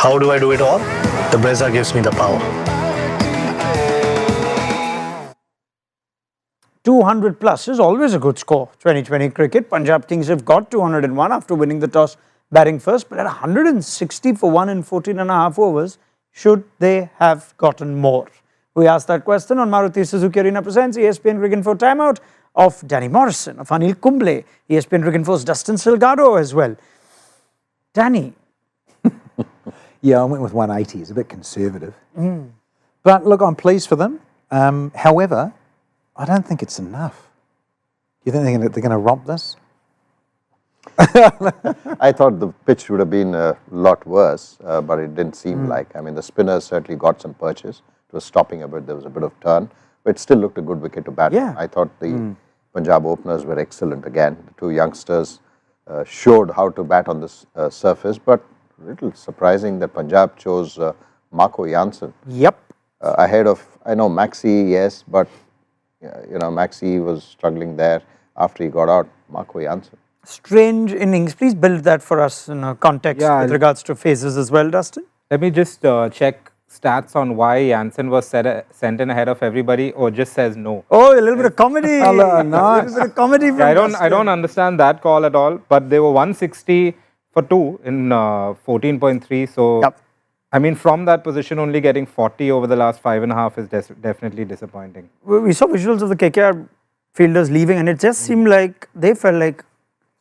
How do I do it all? The Brezza gives me the power. 200 plus is always a good score. 2020 cricket, Punjab Kings have got 201 after winning the toss, batting first, but at 160 for 1 in 14 and a half overs, should they have gotten more? We asked that question on Maruti Suzuki Arena presents ESPN Cricket Info Timeout of Danny Morrison, of Anil Kumble, ESPN Cricket Info's Dustin Silgardo as well. Danny. Yeah, I went with 180. It's a bit conservative. But look, I'm pleased for them. However, I don't think it's enough. You think they're going to romp this? I thought the pitch would have been a lot worse, but it didn't seem like. I mean, the spinners certainly got some purchase. It was stopping a bit. There was a bit of turn, but it still looked a good wicket to bat. Yeah. I thought the Punjab openers were excellent again. The two youngsters showed how to bat on this surface, but a little surprising that Punjab chose Marco Jansen. Yep. Ahead of, I know Maxi, yes, but you know, Maxi was struggling there after he got out. Marco Jansen. Strange innings. Please build that for us in a context with regards to phases as well, Dustin. Let me just check stats on why Jansen was sent in ahead of everybody, or just says no. Oh, a little bit of comedy. Hello, nice. A little bit of comedy from I don't understand that call at all, but they were 160 for 2 in 14.3, so Yep. I mean, from that position only getting 40 over the last 5.5 is definitely disappointing. We saw visuals of the KKR fielders leaving and it just seemed like they felt like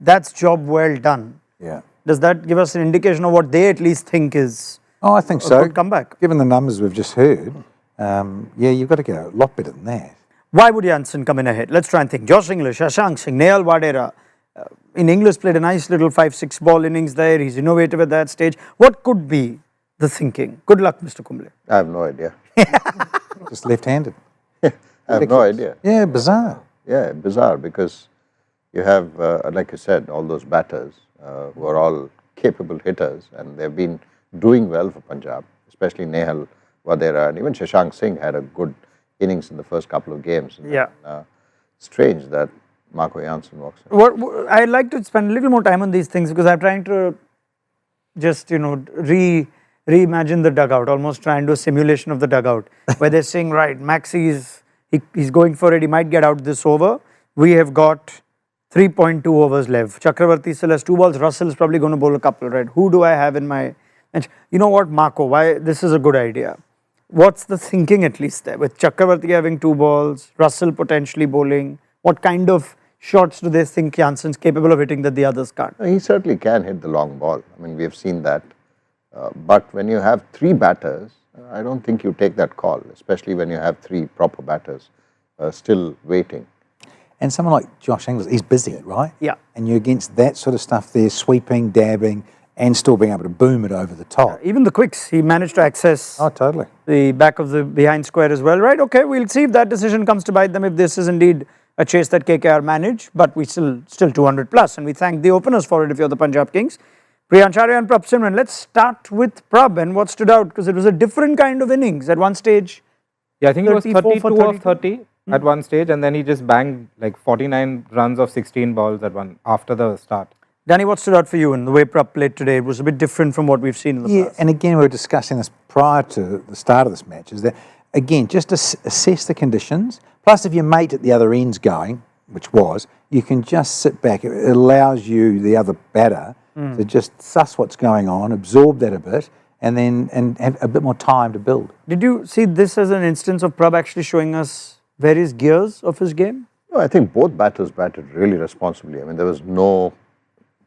that's job well done. Yeah. Does that give us an indication of what they at least think is Oh, I think a so. good comeback? Given the numbers we've just heard, yeah, you've got to go a lot better than that. Why would Jansen come in ahead? Let's try and think. Josh English, Shashank Singh, Nehal Vadera. In English played a nice little 5-6 ball innings there. He's innovative at that stage. What could be the thinking? Good luck, Mr. Kumble. I have no idea. Just left-handed. I have no idea. Yeah, bizarre. Yeah, bizarre, because you have, like you said, all those batters who are all capable hitters, and they've been doing well for Punjab, especially Nehal Vadera, and even Shashank Singh had a good innings in the first couple of games. And Yeah. then, strange that Marco Jansen walks in. I'd like to spend a little more time on these things because I'm trying to just, you know, reimagine the dugout, almost try and do a simulation of the dugout, where they're saying, right, Maxi he's going for it, he might get out this over. We have got 3.2 overs left. Chakravarti still has 2 balls. Russell is probably going to bowl a couple, right? Who do I have in my bench? You know what, Marco, why this is a good idea. What's the thinking at least there? With Chakravarti having 2 balls, Russell potentially bowling, what kind of shots do they think Jansen's capable of hitting that the others can't? He certainly can hit the long ball. I mean, we have seen that. But when you have 3 batters, I don't think you take that call, especially when you have 3 proper batters still waiting. And someone like Josh Inglis, he's busy, right? Yeah. And you're against that sort of stuff there, sweeping, dabbing, and still being able to boom it over the top. Even the quicks, he managed to access Oh, totally. the back of the behind square as well, right? Okay, we'll see if that decision comes to bite them, if this is indeed a chase that KKR managed, but we still 200 plus, and we thank the openers for it if you're the Punjab Kings. Priyansh Arya and Prab Simran. Let's start with Prab and what stood out, because it was a different kind of innings at one stage. Yeah, I think it was 34 32 for of 30 at one stage, and then he just banged like 49 runs of 16 balls at one after the start. Danny, what stood out for you in the way Prab played today? It was a bit different from what we've seen in the Yeah, past. and again, we were discussing this prior to the start of this match, is that, again, just assess the conditions, plus if your mate at the other end's going, which was, you can just sit back. It allows you, the other batter, to just suss what's going on, absorb that a bit, and then have a bit more time to build. Did you see this as an instance of Prab actually showing us various gears of his game? No, I think both batters batted really responsibly. I mean, there was no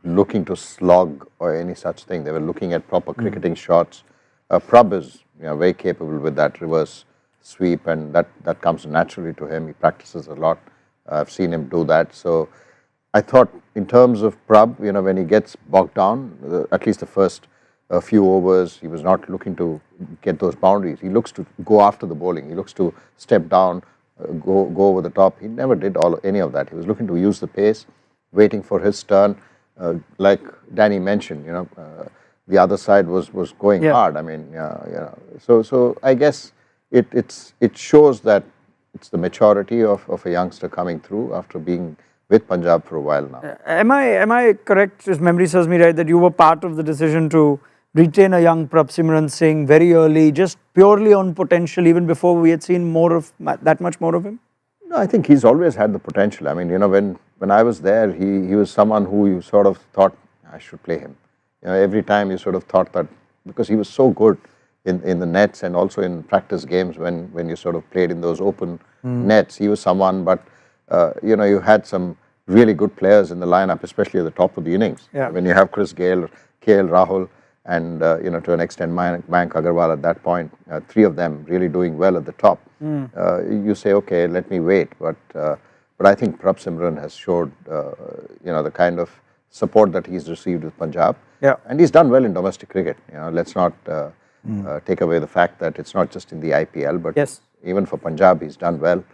looking to slog or any such thing. They were looking at proper cricketing shots. Prab is very capable with that reverse sweep, and that comes naturally to him. He practices a lot. I've seen him do that. So I thought in terms of Prab, when he gets bogged down, at least the first few overs, he was not looking to get those boundaries. He looks to go after the bowling. He looks to step down, go over the top. He never did any of that. He was looking to use the pace, waiting for his turn. Like Danny mentioned, the other side was going hard. I mean, so I guess it shows that it's the maturity of a youngster coming through after being with Punjab for a while now. Am I correct, if memory serves me right, that you were part of the decision to retain a young Prabhsimran Singh very early, just purely on potential, even before we had seen more of that much more of him? No, I think he's always had the potential. I mean, when I was there, he was someone who you sort of thought I should play him. Every time you sort of thought that, because he was so good in the nets and also in practice games when you sort of played in those open nets. He was someone, but you had some really good players in the lineup, especially at the top of the innings. Yeah. When you have Chris Gale, KL Rahul, and to an extent Mayank Agarwal at that point, three of them really doing well at the top. You say, okay, let me wait, but I think Prabhsimran has showed the kind of support that he's received with Punjab, and he's done well in domestic cricket. Let's not take away the fact that it's not just in the IPL, but even for Punjab he's done well.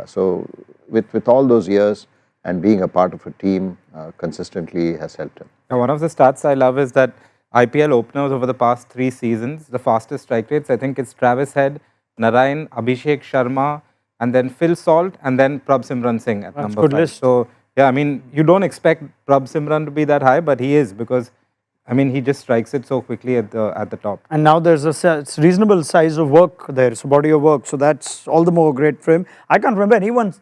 So with all those years and being a part of a team consistently has helped him. Now, one of the stats I love is that IPL openers over the past 3 seasons, the fastest strike rates, I think it's Travis Head, Narayan, Abhishek Sharma, and then Phil Salt, and then Prabhsimran Singh at number 5. List. So, yeah, I mean, you don't expect Prabhsimran to be that high, but he is, because, I mean, he just strikes it so quickly at the top. And now there's it's reasonable size of work there, so body of work, so that's all the more great for him. I can't remember anyone,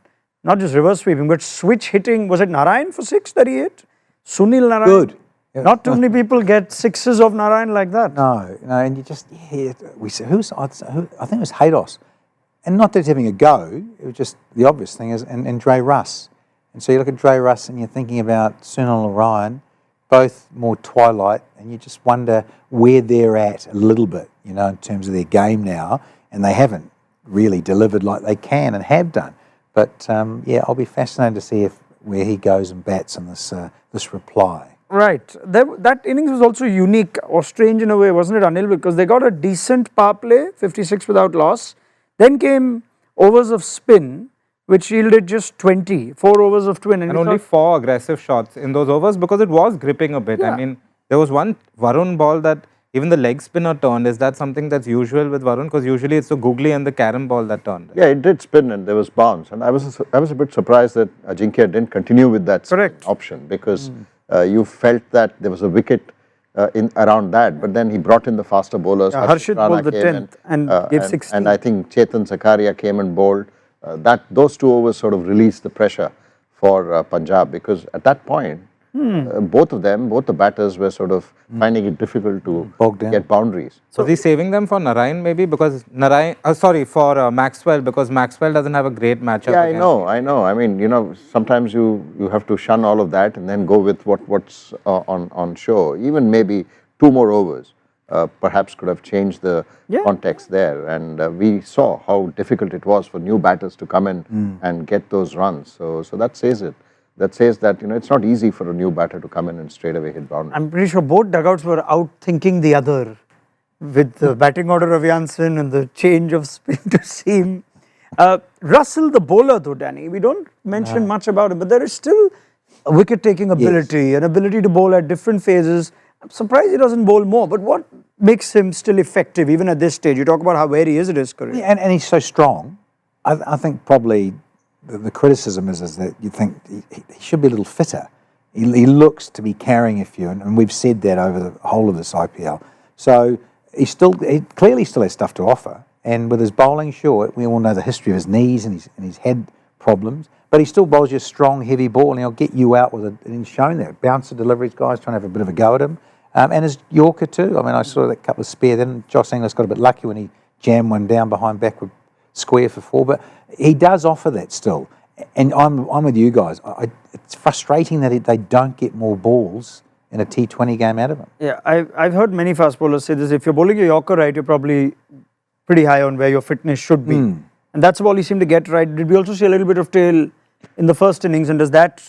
not just reverse sweeping, but switch hitting. Was it Narayan for 6 that he hit? Sunil Narayan? Good. Not too many people get 6s of Narayan like that. No, and you just, we said, I think it was Haydos. And not that he's having a go, it was just the obvious thing is, and Dre Russ. And so you look at Dre Russ and you're thinking about Sunil Narayan, both more twilight, and you just wonder where they're at a little bit, in terms of their game now, and they haven't really delivered like they can and have done. But I'll be fascinated to see where he goes and bats on this reply. Right. That innings was also unique or strange in a way, wasn't it, Anil? Because they got a decent power play, 56 without loss. Then came overs of spin, which yielded just 20, 4 overs of twin. And only 4 aggressive shots in those overs because it was gripping a bit. Yeah. I mean, there was one Varun ball that even the leg spinner turned. Is that something that's usual with Varun? Because usually it's the googly and the carom ball that turned. Yeah, it did spin and there was bounce. And I was a bit surprised that Ajinkya didn't continue with that option, because you felt that there was a wicket around that, but then he brought in the faster bowlers. Harshit bowled the 10th and gave 16. And I think Chetan Sakaria came and bowled. Those 2 overs sort of released the pressure for Punjab, because at that point, both the batters were sort of finding it difficult to get boundaries. So is he saving them for Narayan maybe? Because for Maxwell, because Maxwell doesn't have a great matchup. Yeah, I know. I mean, sometimes you have to shun all of that and then go with what's on show. Even maybe 2 more overs perhaps could have changed the context there. And we saw how difficult it was for new batters to come in and get those runs. So that says it. That says that it's not easy for a new batter to come in and straight away hit boundaries. I'm pretty sure both dugouts were outthinking the other with the batting order of Janssen and the change of spin to seam. Russell, the bowler though, Danny, we don't mention much about him, but there is still a wicket-taking ability, an ability to bowl at different phases. I'm surprised he doesn't bowl more, but what makes him still effective even at this stage? You talk about where he is in his career. Yeah, and he's so strong. I think probably the criticism is that you think he should be a little fitter. He looks to be carrying a few, and we've said that over the whole of this IPL. So he clearly still has stuff to offer. And with his bowling, sure, we all know the history of his knees and his head problems, but he still bowls you a strong, heavy ball, and he'll get you out with it. And he's shown that. Bouncer deliveries, guys trying to have a bit of a go at him. And his Yorker too. I mean, I saw that couple of spare. Then Josh Inglis got a bit lucky when he jammed one down behind backward square for 4, but he does offer that still. And I'm with you guys. It's frustrating that they don't get more balls in a T20 game out of him. Yeah, I've heard many fast bowlers say this. If you're bowling your Yorker right, you're probably pretty high on where your fitness should be. And that's the ball he seemed to get right. Did we also see a little bit of tail in the first innings, and does that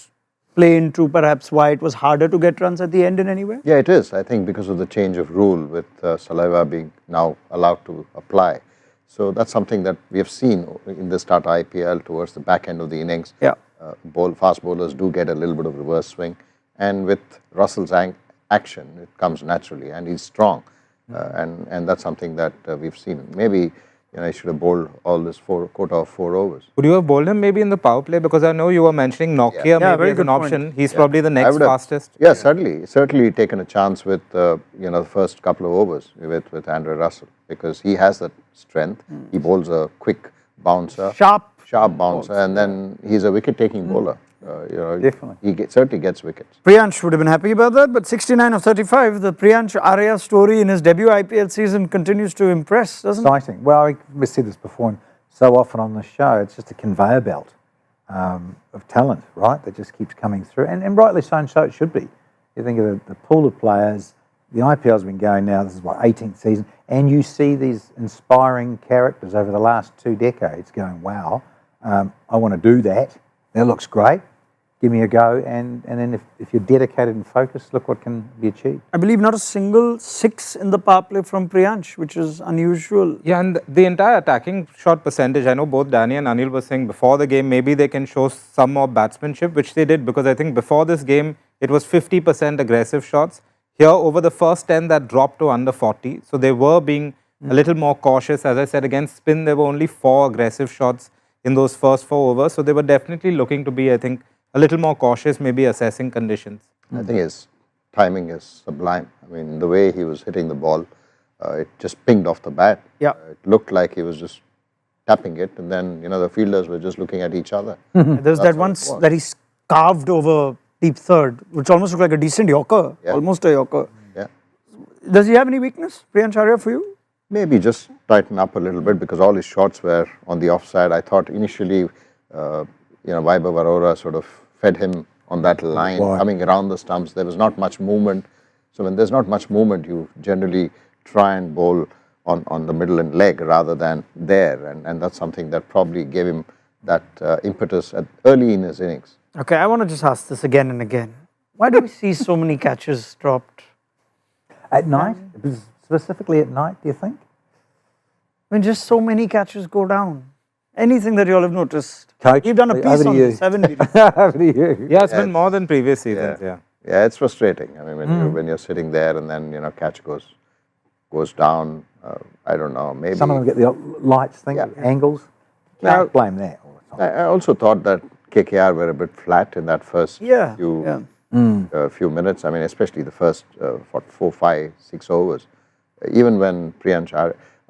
play into perhaps why it was harder to get runs at the end in any way? Yeah, it is. I think because of the change of rule with saliva being now allowed to apply. So that's something that we have seen in the start of IPL towards the back end of the innings. Yeah. Fast bowlers do get a little bit of reverse swing, and with Russell's action, it comes naturally, and he's strong, and that's something that we've seen. Maybe he should have bowled all this quota of 4 overs. Would you have bowled him maybe in the power play? Because I know you were mentioning Nokia Yeah, maybe very as an good option. point. He's probably the I next would have- fastest. Yeah, certainly taken a chance with the first couple of overs with Andrew Russell, because he has that strength. He bowls a quick bouncer, Sharp bouncer, and then he's a wicket-taking bowler. Definitely. He certainly gets wickets. Priyansh would have been happy about that, but 69 of 35, the Priyansh Arya story in his debut IPL season continues to impress, doesn't it? Exciting. Well, we've said this before, and so often on the show, it's just a conveyor belt of talent, right? That just keeps coming through, and rightly so, and so it should be. You think of the pool of players. The IPL's been going now. This is what 18th season, and you see these inspiring characters over the last 2 decades going, "Wow, I want to do that. That looks great. Give me a go." And then if you're dedicated and focused, look what can be achieved. I believe not a single 6 in the power play from Priyansh, which is unusual. Yeah, and the entire attacking shot percentage, I know both Danny and Anil were saying before the game, maybe they can show some more batsmanship, which they did, because I think before this game, it was 50% aggressive shots. Here, over the first 10, that dropped to under 40. So they were being a little more cautious. As I said, against spin, there were only 4 aggressive shots in those first 4 overs. So they were definitely looking to be, I think, a little more cautious, maybe assessing conditions. I think his timing is sublime. I mean, the way he was hitting the ball, it just pinged off the bat. Yeah. It looked like he was just tapping it, and then the fielders were just looking at each other. There's that That's once what it was. that he's carved over deep third, which almost looked like a decent Yorker, Yeah. almost a Yorker. Yeah. Does he have any weakness, Priyansh Arya, for you? Maybe just tighten up a little bit, because all his shots were on the offside. I thought initially, Vaibhav Arora sort of fed him on that line, Why? coming around the stumps. There was not much movement. So when there's not much movement, you generally try and bowl on the middle and leg rather than there. And that's something that probably gave him that impetus early in his innings. Okay, I want to just ask this again and again. Why do we see so many catches dropped? At night, specifically at night, do you think? I mean, just so many catches go down. Anything that you all have noticed? Coach, You've done a over piece to on you. this, haven't you? Over to you. Yeah, it's been more than previous seasons, yeah. Yeah, it's frustrating. I mean, when you're sitting there and then catch goes down. I don't know. Maybe Some of them get the lights thing, Yeah. angles. Now- Can't blame that all the time. I also thought that KKR were a bit flat in that first Yeah, few yeah. few minutes. I mean, especially the first 4, 5, 6 overs. Even when Priyansh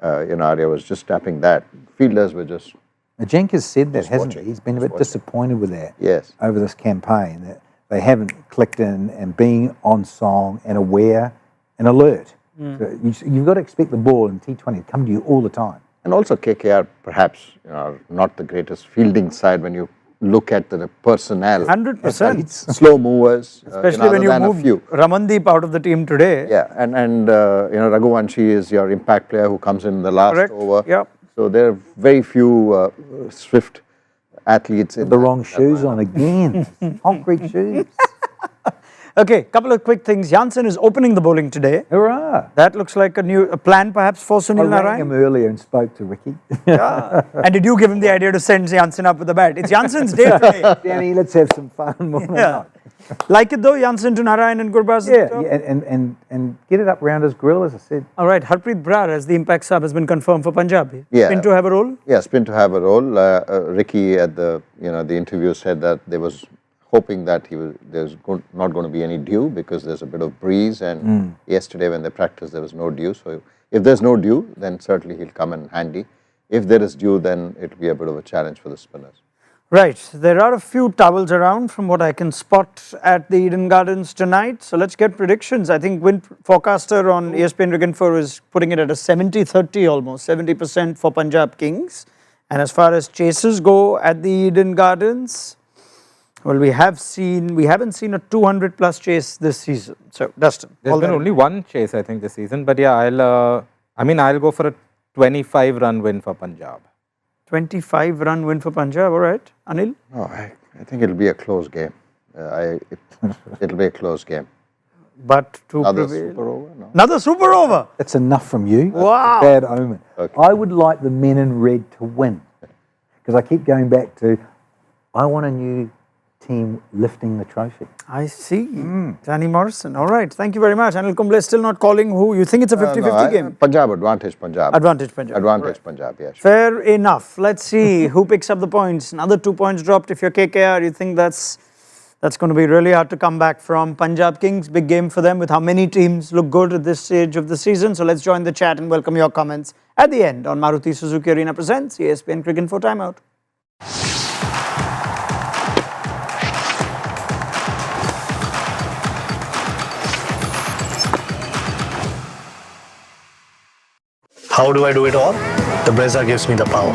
Arya was just tapping that, fielders were just Cenk has said that, hasn't watching. he? He's been a bit disappointed with that yes. over this campaign, that they haven't clicked in and being on song and aware and alert. So you've got to expect the ball in T20 to come to you all the time. And also KKR perhaps are not the greatest fielding side when you look at the personnel. 100%. Slow movers, Especially when other you than a move few. Ramandeep out of the team today. Yeah, and Raghuvanshi is your impact player who comes in the last Correct. over. Yeah. So there are very few swift athletes in The that- wrong that shoes lineup. on again. Concrete shoes. Okay, couple of quick things. Jansen is opening the bowling today. Hurrah. That looks like a plan perhaps for I Sunil rang him Narayan. earlier and spoke to Ricky. Yeah. And did you give him the idea to send Jansen up with the bat? It's Jansen's day today. Danny, let's have some fun. More than Yeah. that. Like it though, Jansen to Narayan and Gurbaz? Yeah, and get it up round his grill, as I said. All right, Harpreet Brar as the impact sub has been confirmed for Punjab. Yeah. Spin to have a role? Yeah, spin to have a role. Ricky at the the interview said that there was hoping that there's not going to be any dew because there's a bit of breeze, and yesterday when they practiced there was no dew. So if there's no dew, then certainly he'll come in handy. If there is dew, then it'll be a bit of a challenge for the spinners. Right, there are a few towels around from what I can spot at the Eden Gardens tonight. So let's get predictions. I think wind forecaster on ESPN Regenfor is putting it at a 70-30 almost, 70% for Punjab Kings. And as far as chases go at the Eden Gardens, well, we haven't seen a 200 plus chase this season. So, Dustin. There's been only one chase, I think, this season. But yeah, I'll go for a 25-run win for Punjab. 25-run win for Punjab, all right. Anil? No, I think it'll be a close game. It'll be a close game. But to Another prevail. super over? No. Another super over. That's enough from you. Wow. Bad omen. Okay. I would like the men in red to win, because I keep going back to, I want a new team lifting the trophy. I see. Danny Morrison. All right. Thank you very much. Anil Kumble is still not calling who. You think it's a 50-50 game? Punjab, advantage Punjab. Advantage Punjab. Advantage Punjab, yes. Fair enough. Let's see who picks up the points. Another 2 points dropped. If you're KKR, you think that's going to be really hard to come back from. Punjab Kings, big game for them with how many teams look good at this stage of the season. So let's join the chat and welcome your comments at the end on Maruti Suzuki Arena presents ESPN Cricket Info Timeout. How do I do it all? The Brezza gives me the power.